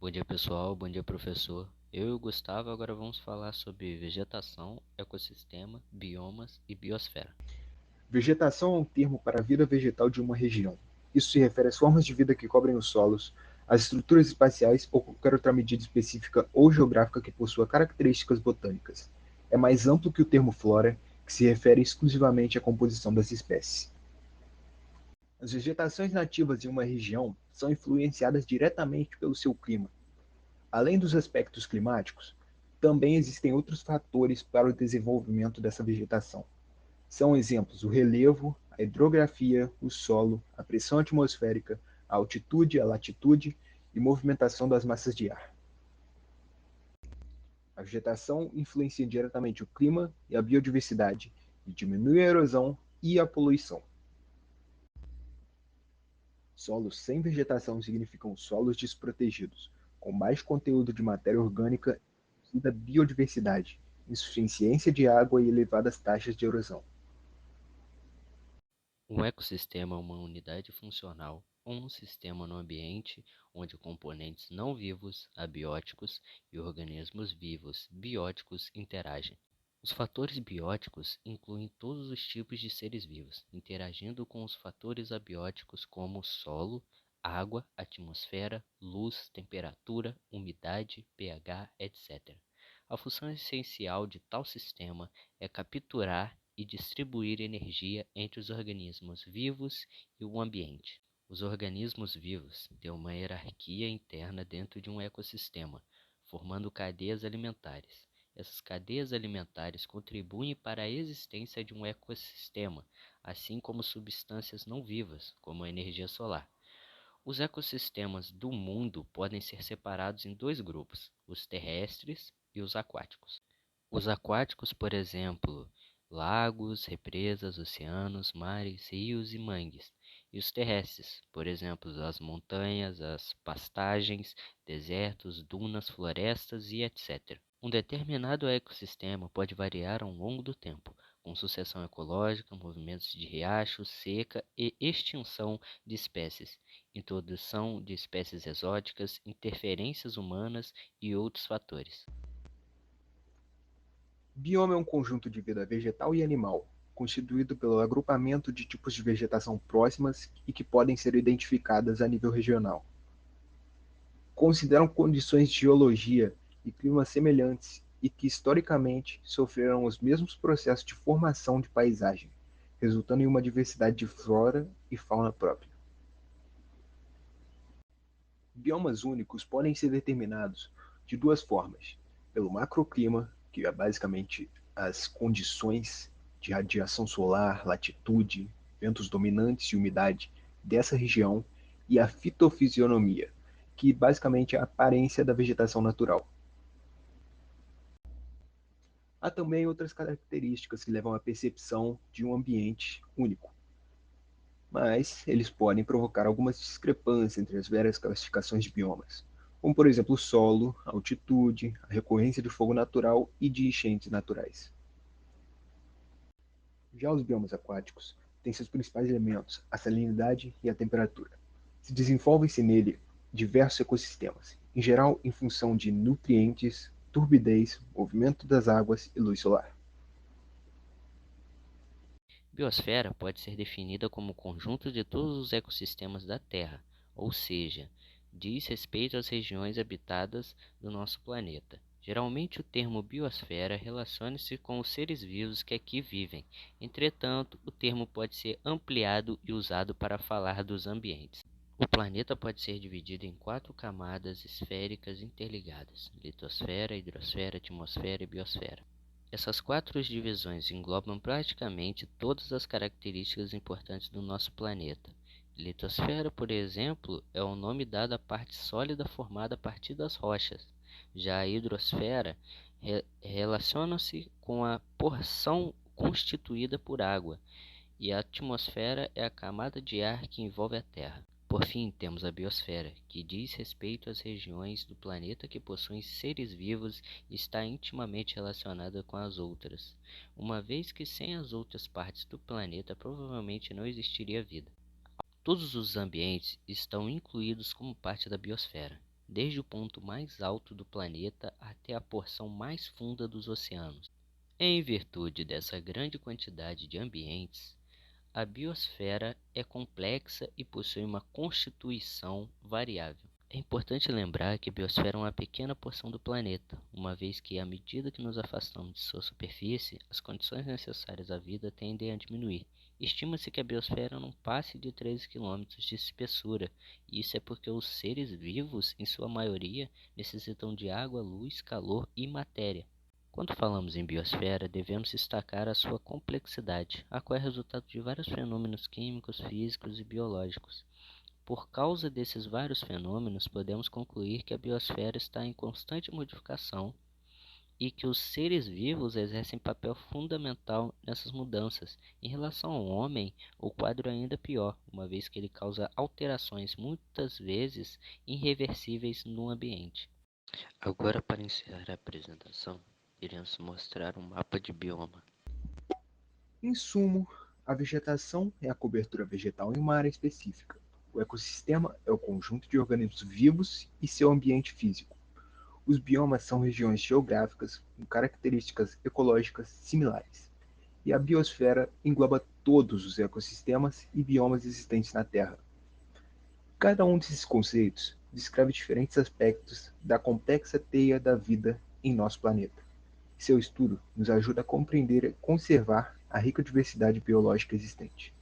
Bom dia pessoal, bom dia professor. Eu e o Gustavo agora vamos falar sobre vegetação, ecossistema, biomas e biosfera. Vegetação é um termo para a vida vegetal de uma região. Isso se refere às formas de vida que cobrem os solos, às estruturas espaciais ou qualquer outra medida específica ou geográfica que possua características botânicas. É mais amplo que o termo flora, que se refere exclusivamente à composição das espécies. As vegetações nativas em uma região são influenciadas diretamente pelo seu clima. Além dos aspectos climáticos, também existem outros fatores para o desenvolvimento dessa vegetação. São exemplos o relevo, a hidrografia, o solo, a pressão atmosférica, a altitude, a latitude e movimentação das massas de ar. A vegetação influencia diretamente o clima e a biodiversidade e diminui a erosão e a poluição. Solos sem vegetação significam solos desprotegidos, com baixo conteúdo de matéria orgânica e da biodiversidade, insuficiência de água e elevadas taxas de erosão. Um ecossistema é uma unidade funcional ou um sistema no ambiente onde componentes não vivos, abióticos, e organismos vivos, bióticos, interagem. Os fatores bióticos incluem todos os tipos de seres vivos, interagindo com os fatores abióticos como solo, água, atmosfera, luz, temperatura, umidade, pH, etc. A função essencial de tal sistema é capturar e distribuir energia entre os organismos vivos e o ambiente. Os organismos vivos têm uma hierarquia interna dentro de um ecossistema, formando cadeias alimentares. Essas cadeias alimentares contribuem para a existência de um ecossistema, assim como substâncias não vivas, como a energia solar. Os ecossistemas do mundo podem ser separados em dois grupos: os terrestres e os aquáticos. Os aquáticos, por exemplo, lagos, represas, oceanos, mares, rios e mangues. E os terrestres, por exemplo, as montanhas, as pastagens, desertos, dunas, florestas e etc. Um determinado ecossistema pode variar ao longo do tempo, com sucessão ecológica, movimentos de riachos, seca e extinção de espécies, introdução de espécies exóticas, interferências humanas e outros fatores. Bioma é um conjunto de vida vegetal e animal, constituído pelo agrupamento de tipos de vegetação próximas e que podem ser identificadas a nível regional. Consideram condições de geologia e clima semelhantes e que historicamente sofreram os mesmos processos de formação de paisagem, resultando em uma diversidade de flora e fauna própria. Biomas únicos podem ser determinados de duas formas: pelo macroclima, que é basicamente as condições de radiação solar, latitude, ventos dominantes e umidade dessa região, e a fitofisionomia, que basicamente é a aparência da vegetação natural. Há também outras características que levam à percepção de um ambiente único, mas eles podem provocar algumas discrepâncias entre as várias classificações de biomas, como por exemplo o solo, a altitude, a recorrência de fogo natural e de enchentes naturais. Já os biomas aquáticos têm seus principais elementos a salinidade e a temperatura. Se desenvolvem-se nele diversos ecossistemas, em geral em função de nutrientes, turbidez, movimento das águas e luz solar. Biosfera pode ser definida como o conjunto de todos os ecossistemas da Terra, ou seja, diz respeito às regiões habitadas do nosso planeta. Geralmente, o termo biosfera relaciona-se com os seres vivos que aqui vivem. Entretanto, o termo pode ser ampliado e usado para falar dos ambientes. O planeta pode ser dividido em quatro camadas esféricas interligadas: litosfera, hidrosfera, atmosfera e biosfera. Essas quatro divisões englobam praticamente todas as características importantes do nosso planeta. Litosfera, por exemplo, é o nome dado à parte sólida formada a partir das rochas. Já a hidrosfera relaciona-se com a porção constituída por água, e a atmosfera é a camada de ar que envolve a Terra. Por fim, temos a biosfera, que diz respeito às regiões do planeta que possuem seres vivos e está intimamente relacionada com as outras, uma vez que sem as outras partes do planeta provavelmente não existiria vida. Todos os ambientes estão incluídos como parte da biosfera. desde o ponto mais alto do planeta até a porção mais funda dos oceanos. Em virtude dessa grande quantidade de ambientes, a biosfera é complexa e possui uma constituição variável. É importante lembrar que a biosfera é uma pequena porção do planeta, uma vez que, à medida que nos afastamos de sua superfície, as condições necessárias à vida tendem a diminuir. Estima-se que a biosfera não passe de 13 quilômetros de espessura, e isso é porque os seres vivos, em sua maioria, necessitam de água, luz, calor e matéria. Quando falamos em biosfera, devemos destacar a sua complexidade, a qual é resultado de vários fenômenos químicos, físicos e biológicos. Por causa desses vários fenômenos, podemos concluir que a biosfera está em constante modificação e que os seres vivos exercem papel fundamental nessas mudanças. Em relação ao homem, o quadro é ainda pior, uma vez que ele causa alterações muitas vezes irreversíveis no ambiente. Agora, para encerrar a apresentação, iremos mostrar um mapa de bioma. Em sumo, a vegetação é a cobertura vegetal em uma área específica. O ecossistema é o conjunto de organismos vivos e seu ambiente físico. Os biomas são regiões geográficas com características ecológicas similares. E a biosfera engloba todos os ecossistemas e biomas existentes na Terra. Cada um desses conceitos descreve diferentes aspectos da complexa teia da vida em nosso planeta. Seu estudo nos ajuda a compreender e conservar a rica diversidade biológica existente.